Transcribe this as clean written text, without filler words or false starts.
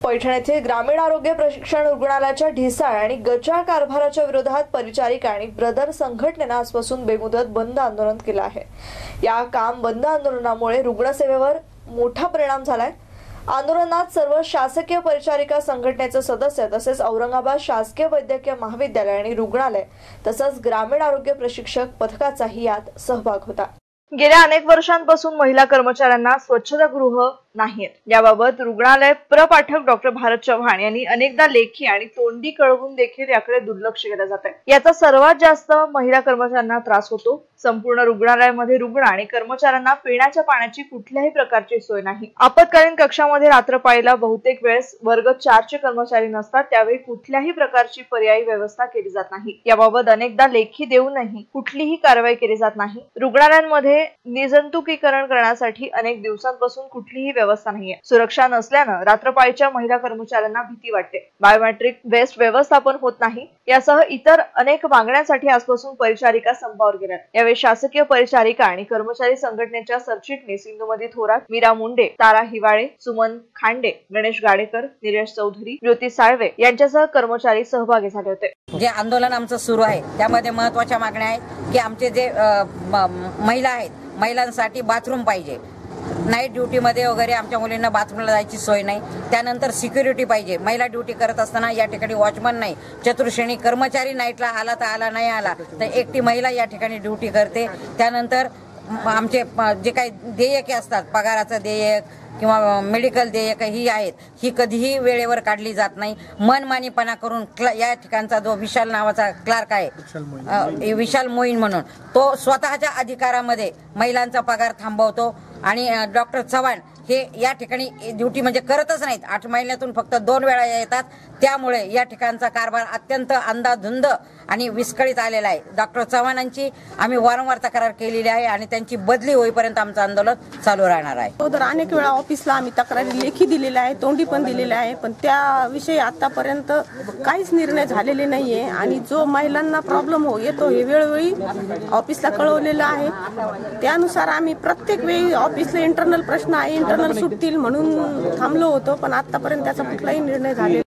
पैठण येथे ग्रामीण आरोग्य प्रशिक्षण रुग्णालयाच्या ढिसाळ आणि गचाळ कारभाराच्या विरोधात परिचारिका आणि ब्रदर संघटनेने आजपासून बेमुदत बंद आंदोलन केलं आहे। या काम बंद आंदोलनामुळे रुग्णसेवेवर मोठा परिणाम झालाय। आंदोलनात सर्व शासकीय परिचारिका संघटनेचे सदस्य तसेच औरंगाबाद शासकीय वैद्यकीय महाविद्यालय आणि रुग्णालय तसंच ग्रामीण आरोग्य प्रशिक्षक पथकाचाही यात सहभाग होता। गेल्या अनेक वर्षांपासून महिला कर्मचाऱ्यांना स्वच्छतागृह नाहीत। याबाबत रुग्णालय प्रपाठक डॉक्टर भारत चव्हाण यांनी अनेकदा लेखी आणि तोंडी कळवून देखील याकडे दुर्लक्ष केले जाते। याचा सर्वात जास्त महिला कर्मचाऱ्यांना त्रास होतो। संपूर्ण रुग्णालयामध्ये रुग्ण आणि कर्मचाऱ्यांना पिण्याच्या पाण्याची कुठल्याही प्रकारची सोय नाही। आपत्कालीन कक्षामध्ये रात्र पाळीला बहुतेक वेळेस वर्ग 4 चे कर्मचारी नसतात, त्यावेळी कुठल्याही प्रकारची पर्यायी व्यवस्था केली जात नाही। याबाबत अनेकदा लेखी देऊनही कुठलीही कारवाई केली जात नाही। रुग्णालयांमध्ये निर्जंतुकीकरण करण्यासाठी अनेक दिवसांपासून कुठलीही व्यवस्था नाहीये। सुरक्षा नसल्यानं रात्रपाळीच्या महिला कर्मचाऱ्यांना भीती वाटते। बायोमेट्रिक वेस्ट व्यवस्थापन होत नाही। यासह इतर अनेक मागण्यांसाठी आजपासून परिचारिका संपावर गेल्यात। यावेळी शासकीय परिचारिका आणि कर्मचारी संघटनेच्या सरचिटणीस इंदुमती थोरात, मीरा मुंडे, तारा हिवाळे, सुमन खांडे, गणेश गाडेकर, निलेश चौधरी, ज्योती साळवे यांच्यासह कर्मचारी सहभागी झाले होते। जे आंदोलन आमचं सुरू आहे त्यामध्ये महत्त्वाच्या मागण्या आहेत की आमचे जे महिला आहेत, महिलांसाठी बाथरूम पाहिजे। नाईट ड्युटीमध्ये वगैरे आमच्या मुलींना बाथरूमला जायची सोय नाही। त्यानंतर सिक्युरिटी पाहिजे। महिला ड्युटी करत असताना या ठिकाणी वॉचमन नाही, चतुर्श्रेणी कर्मचारी नाईटला आला तर आला, नाही आला तर एकटी महिला या ठिकाणी ड्युटी करते। त्यानंतर आमचे जे काही देयके असतात, पगाराचं देयक किंवा मेडिकल देयक ही आहेत, ही कधीही वेळेवर काढली जात नाही। मनमानीपणा करून या ठिकाणचा जो विशाल नावाचा क्लार्क आहे, विशाल मोईन म्हणून, तो स्वतःच्या अधिकारामध्ये महिलांचा पगार थांबवतो आणि डॉक्टर चव्हाण हे या ठिकाणी ड्युटी म्हणजे करतच नाहीत। 8 महिन्यातून फक्त 2 वेळा येतात। त्यामुळे या ठिकाणचा कारभार अत्यंत अंधाधुंद आणि विस्कळीत आलेला आहे। डॉक्टर चव्हाणांची आम्ही वारंवार तक्रार केलेली आहे आणि त्यांची बदली होईपर्यंत आमचं आंदोलन चालू राहणार आहे। तर अनेक वेळा ऑफिसला आम्ही तक्रारी लेखी दिलेल्या आहे, तोंडी पण दिलेल्या आहे, पण त्याविषयी आतापर्यंत काहीच निर्णय झालेले नाहीये आणि जो महिलांना प्रॉब्लेम येतो हे वेळोवेळी ऑफिसला कळवलेलं आहे। त्यानुसार आम्ही प्रत्येक वेळी ऑफिसला इंटरनल प्रश्न आहे, इंटरनल सुटतील म्हणून थांबलो होतो, पण आतापर्यंत त्याचा कुठलाही निर्णय झालेला